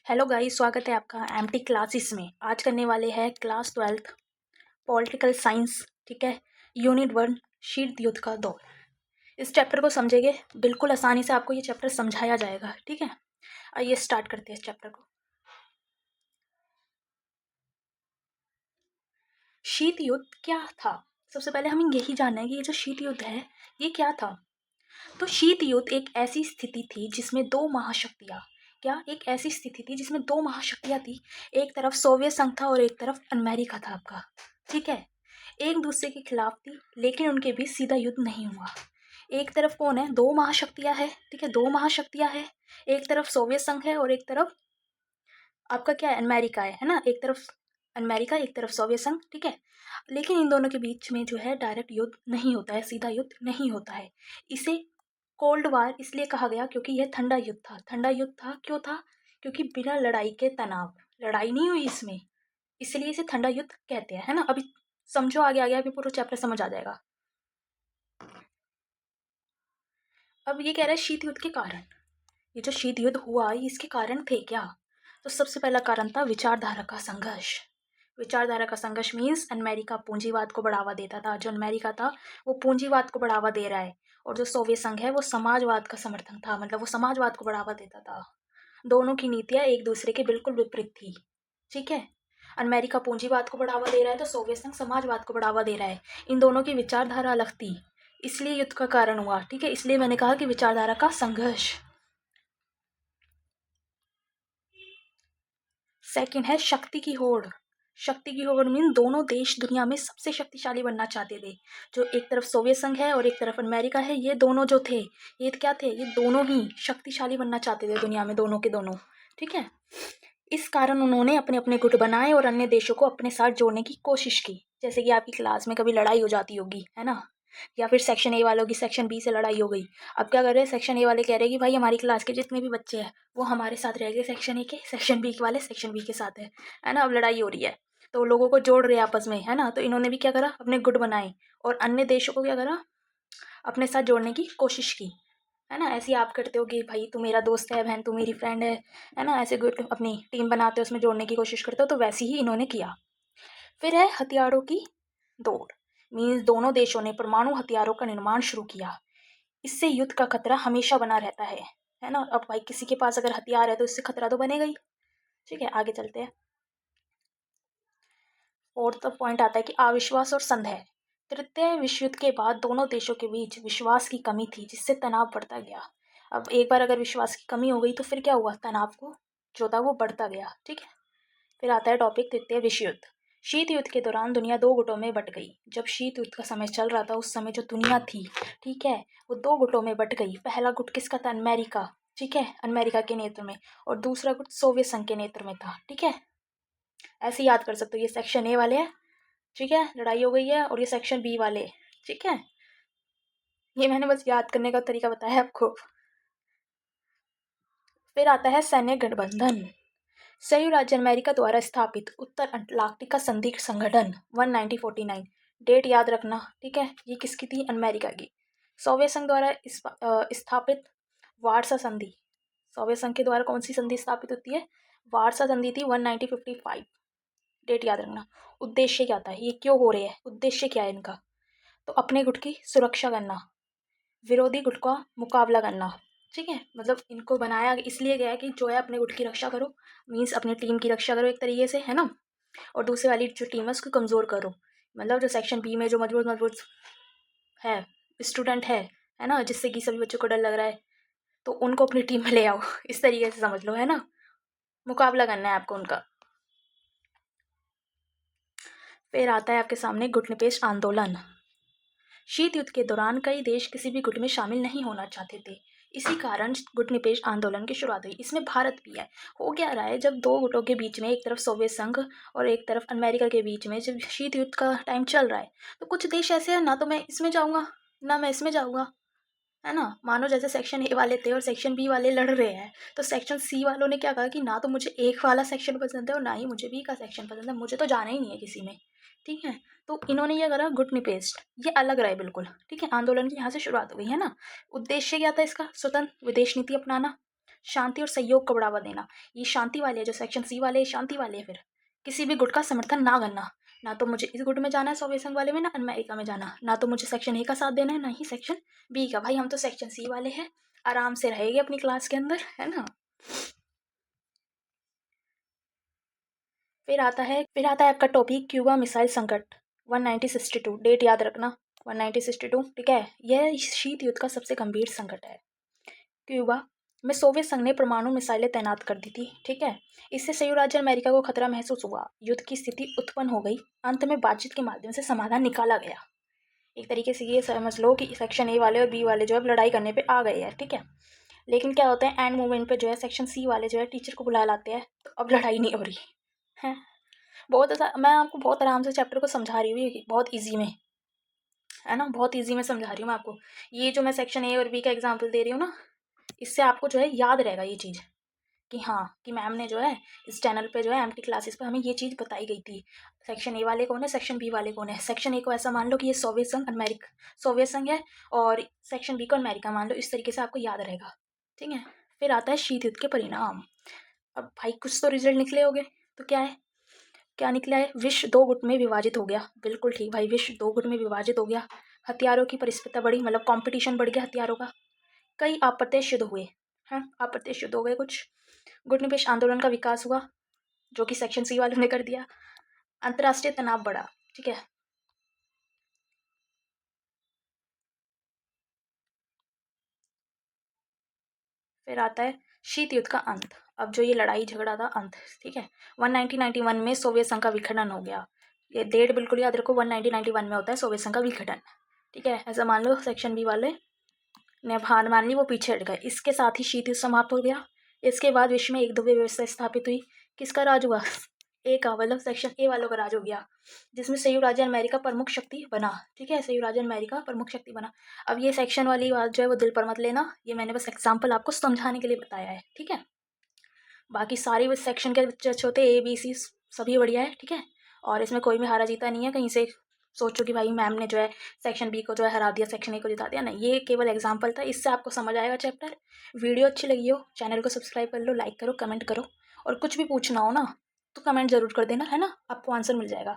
Hello guys, स्वागत है आपका एमटी क्लासेस में। आज करने वाले हैं क्लास 12th पॉलिटिकल साइंस। ठीक है, यूनिट 1 शीत युद्ध का दौर। इस चैप्टर को समझेंगे, बिल्कुल आसानी से आपको ये चैप्टर समझाया जाएगा। ठीक है, आइए स्टार्ट करते हैं इस चैप्टर को। शीत युद्ध क्या था? सबसे पहले हमें यही जानना है कि ये जो शीत युद्ध है ये क्या था। तो शीत युद्ध एक ऐसी स्थिति थी जिसमें दो महाशक्तियाँ, क्या एक ऐसी स्थिति थी जिसमें दो महाशक्तियाँ थी। एक तरफ सोवियत संघ था और एक तरफ अमेरिका था आपका। ठीक है, एक दूसरे के खिलाफ थी, लेकिन उनके बीच सीधा युद्ध नहीं हुआ। एक तरफ कौन है? दो महाशक्तियाँ है। ठीक है, दो महाशक्तियाँ है। एक तरफ सोवियत संघ है और एक तरफ आपका क्या है? अमेरिका है ना। एक तरफ अमेरिका, एक तरफ सोवियत संघ। ठीक है, लेकिन इन दोनों के बीच में जो है डायरेक्ट युद्ध नहीं होता है, सीधा युद्ध नहीं होता है। इसे कोल्ड वार इसलिए कहा गया क्योंकि यह ठंडा युद्ध था। ठंडा युद्ध था, क्यों था? क्योंकि बिना लड़ाई के तनाव, लड़ाई नहीं हुई इसमें, इसलिए इसे ठंडा युद्ध कहते हैं, है ना। अभी समझो, आगे आगे अभी पूरा चैप्टर समझ आ जाएगा। अब ये कह रहा है शीत युद्ध के कारण। ये जो शीत युद्ध हुआ इसके कारण थे क्या? तो सबसे पहला कारण था विचारधारा का संघर्ष। विचारधारा का संघर्ष मीन्स अमेरिका पूंजीवाद को बढ़ावा देता था। जो अमेरिका था वो पूंजीवाद को बढ़ावा दे रहा है, और जो सोवियत संघ है वो समाजवाद का समर्थन था, मतलब वो समाजवाद को बढ़ावा देता था। दोनों की नीतियाँ एक दूसरे के बिल्कुल विपरीत थी। ठीक है, अमेरिका पूंजीवाद को बढ़ावा दे रहा है तो सोवियत संघ समाजवाद को बढ़ावा दे रहा है। इन दोनों की विचारधारा अलग थी, इसलिए युद्ध का कारण हुआ। ठीक है, इसलिए मैंने कहा कि विचारधारा का संघर्ष। सेकंड है शक्ति की होड़। शक्ति की होड़ मीन दोनों देश दुनिया में सबसे शक्तिशाली बनना चाहते थे। जो एक तरफ सोवियत संघ है और एक तरफ अमेरिका है, ये दोनों जो थे ये क्या थे? ये दोनों ही शक्तिशाली बनना चाहते थे दुनिया में, दोनों के दोनों। ठीक है, इस कारण उन्होंने अपने अपने गुट बनाए और अन्य देशों को अपने साथ जोड़ने की कोशिश की। जैसे कि आपकी क्लास में कभी लड़ाई हो जाती होगी, है ना, या फिर सेक्शन ए वालों की सेक्शन बी से लड़ाई हो गई। अब क्या कर रहे हैं? सेक्शन ए वाले कह रहे हैं कि भाई हमारी क्लास के जितने भी बच्चे हैं वो हमारे साथ रह गए सेक्शन ए के, सेक्शन बी वाले सेक्शन बी के साथ है ना। अब लड़ाई हो रही है तो लोगों को जोड़ रहे हैं आपस में, है ना। तो इन्होंने भी क्या करा? अपने गुट बनाए और अन्य देशों को क्या करा? अपने साथ जोड़ने की कोशिश की, है ना। ऐसे ही आप करते हो कि भाई तू मेरा दोस्त है, बहन तू मेरी फ्रेंड है ना। ऐसे गुट अपनी टीम बनाते हो, उसमें जोड़ने की कोशिश करते हो, तो वैसे ही इन्होंने किया। फिर है हथियारों की दौड़। मीन्स दोनों देशों ने परमाणु हथियारों का निर्माण शुरू किया। इससे युद्ध का खतरा हमेशा बना रहता है ना। अब भाई किसी के पास अगर हथियार है तो इससे खतरा तो बनेगा ही। ठीक है, आगे चलते हैं। फोर्थ पॉइंट आता है कि अविश्वास और संदेह। तृतीय विश्व युद्ध के बाद दोनों देशों के बीच विश्वास की कमी थी, जिससे तनाव बढ़ता गया। अब एक बार अगर विश्वास की कमी हो गई तो फिर क्या हुआ? तनाव को जो था वो बढ़ता गया। ठीक है, फिर आता है टॉपिक तृतीय विश्व युद्ध। शीत युद्ध के दौरान दुनिया दो गुटों में बट गई। जब शीत युद्ध का समय चल रहा था उस समय जो दुनिया थी, ठीक है, वो दो गुटों में बट गई। पहला गुट किसका था? अमेरिका। ठीक है, अमेरिका के नेतृत्व में, और दूसरा गुट सोवियत संघ के नेतृत्व में था। ठीक है, ऐसे याद कर सकते हो। ये सेक्शन ए वाले हैं, ठीक है, लड़ाई हो गई है, और ये सेक्शन बी वाले। ठीक है, ये मैंने बस याद करने का तरीका बताया आपको। फिर आता है सैन्य गठबंधन। संयुक्त राज्य अमेरिका द्वारा स्थापित उत्तर अटलांटिका संधि संगठन 1949। डेट याद रखना। ठीक है, ये किसकी थी? अमेरिका की। सोवियत संघ द्वारा स्थापित वार्सा संधि। सोवियत संघ के द्वारा कौन सी संधि स्थापित होती है? वार्सा संधि थी 1955। डेट याद रखना। उद्देश्य क्या था? ये क्यों हो रहे हैं? उद्देश्य क्या है इनका? तो अपने गुट की सुरक्षा करना, विरोधी गुट का मुकाबला करना। ठीक है, मतलब इनको बनाया इसलिए गया है कि जो है अपने गुट की रक्षा करो, मीन्स अपनी टीम की रक्षा करो एक तरीके से, है ना। और दूसरी वाली जो टीम है उसको कमज़ोर करो। मतलब जो सेक्शन बी में जो मजबूत मजबूत है स्टूडेंट है ना, जिससे कि सभी बच्चों को डर लग रहा है, तो उनको अपनी टीम में ले आओ। इस तरीके से समझ लो, है ना, मुकाबला करना है आपको उनका। फिर आता है आपके सामने गुटनिरपेक्ष आंदोलन। शीत युद्ध के दौरान कई देश किसी भी गुट में शामिल नहीं होना चाहते थे। इसी कारण गुटनिरपेक्ष आंदोलन की शुरुआत हुई। इसमें भारत भी है। हो क्या रहा है, जब दो गुटों के बीच में, एक तरफ सोवियत संघ और एक तरफ अमेरिका के बीच में जब शीत युद्ध का टाइम चल रहा है, तो कुछ देश ऐसे हैं, ना तो मैं इसमें जाऊँगा ना मैं इसमें जाऊँगा, है ना। मानो जैसे सेक्शन ए वाले थे और सेक्शन बी वाले लड़ रहे हैं, तो सेक्शन सी वालों ने क्या कहा कि ना तो मुझे एक वाला सेक्शन पसंद है और ना ही मुझे बी का सेक्शन पसंद है, मुझे तो जाना ही नहीं है किसी में। ठीक है, तो इन्होंने ये करा गुटनिरपेक्ष, ये अलग रहे बिल्कुल। ठीक है, आंदोलन की यहाँ से शुरुआत हुई, है ना। उद्देश्य क्या था इसका? स्वतंत्र विदेश नीति अपनाना, शांति और सहयोग को बढ़ावा देना। ये शांति वाले है, जो सेक्शन सी वाले शांति वाले हैं। फिर किसी भी गुट का समर्थन ना करना, ना तो मुझे इस गुट में जाना है सोवियत संघ वाले में, ना अमेरिका में जाना, ना तो मुझे सेक्शन ए का साथ देना है, ना ही सेक्शन बी का। भाई हम तो सेक्शन सी वाले हैं, आराम से रहेंगे अपनी क्लास के अंदर, है ना। फिर आता है आपका टॉपिक क्यूबा मिसाइल संकट 1962। डेट याद रखना 1962, ठीक है। यह शीत युद्ध का सबसे गंभीर संकट है। क्यूबा में सोवियत संघ ने परमाणु मिसाइलें तैनात कर दी थी, ठीक है। इससे संयुक्त राज्य अमेरिका को खतरा महसूस हुआ, युद्ध की स्थिति उत्पन्न हो गई। अंत में बातचीत के माध्यम से समाधान निकाला गया। एक तरीके से ये समझ लो कि सेक्शन ए वाले और बी वाले जो है लड़ाई करने पे आ गए हैं, ठीक है। लेकिन क्या होता है, एंड मोमेंट पे जो है सेक्शन सी वाले जो है टीचर को बुला लाते हैं, तो अब लड़ाई नहीं हो रही है। बहुत ऐसा, मैं आपको बहुत आराम से चैप्टर को समझा रही हूँ, बहुत ईजी में, है ना, बहुत ईजी में समझा रही हूँ मैं आपको। ये जो मैं सेक्शन ए और बी का एग्जाम्पल दे रही हूँ ना, इससे आपको जो है याद रहेगा ये चीज़ कि हाँ, कि मैम ने जो है इस चैनल पे जो है एमटी क्लासेस पे हमें ये चीज़ बताई गई थी। सेक्शन ए वाले कौन है, सेक्शन बी वाले कौन है। सेक्शन ए को ऐसा मान लो कि ये सोवियत संघ है, और सेक्शन बी को अमेरिका मान लो। इस तरीके से आपको याद रहेगा, ठीक है। फिर आता है शीत युद्ध के परिणाम। अब भाई कुछ तो रिजल्ट निकले होंगे, तो क्या निकला है, विश्व दो गुट में विभाजित हो गया। बिल्कुल ठीक भाई, विश्व दो गुट में विभाजित हो गया। हथियारों की परिस्पर्धा बढ़ी, मतलब कंपटीशन बढ़ गया हथियारों का। कई अप्रत्यक्ष युद्ध हुए हैं, अप्रत्यक्ष युद्ध हो गए कुछ। गुटनिरपेक्ष आंदोलन का विकास हुआ, जो कि सेक्शन सी वालों ने कर दिया। अंतर्राष्ट्रीय तनाव बढ़ा, ठीक है। फिर आता है शीत युद्ध का अंत। अब जो ये लड़ाई झगड़ा था, अंत, ठीक है। 1991 में सोवियत संघ का विखंडन हो गया। ये डेट बिल्कुल याद रखो, 1991 में होता है सोवियत संघ का विखंडन, ठीक है। ऐसा मान लो सेक्शन बी वाले ने हार मान ली, वो पीछे हट गए। इसके साथ ही शीत युद्ध समाप्त हो गया। इसके बाद विश्व में एक दो व्यवस्था स्थापित हुई। किसका राज हुआ, ए का, मतलब सेक्शन ए वालों का राज हो गया, जिसमें संयुक्त राज्य अमेरिका प्रमुख शक्ति बना, ठीक है। संयुक्त राज्य अमेरिका प्रमुख शक्ति बना। अब ये सेक्शन वाली बात जो है वो दिल पर मत लेना, ये मैंने बस एग्जाम्पल आपको समझाने के लिए बताया है, ठीक है। बाकी सारी सेक्शन के जज होते ए बी सी सभी बढ़िया है, ठीक है। और इसमें कोई भी हारा जीता नहीं है कहीं से। सोचो कि भाई मैम ने जो है सेक्शन बी को जो है हरा दिया, सेक्शन ए को जिता दिया, नहीं, ये केवल एग्जाम्पल था। इससे आपको समझ आएगा चैप्टर। वीडियो अच्छी लगी हो, चैनल को सब्सक्राइब कर लो, लाइक करो, कमेंट करो, और कुछ भी पूछना हो ना तो कमेंट जरूर कर देना, है ना, आपको आंसर मिल जाएगा।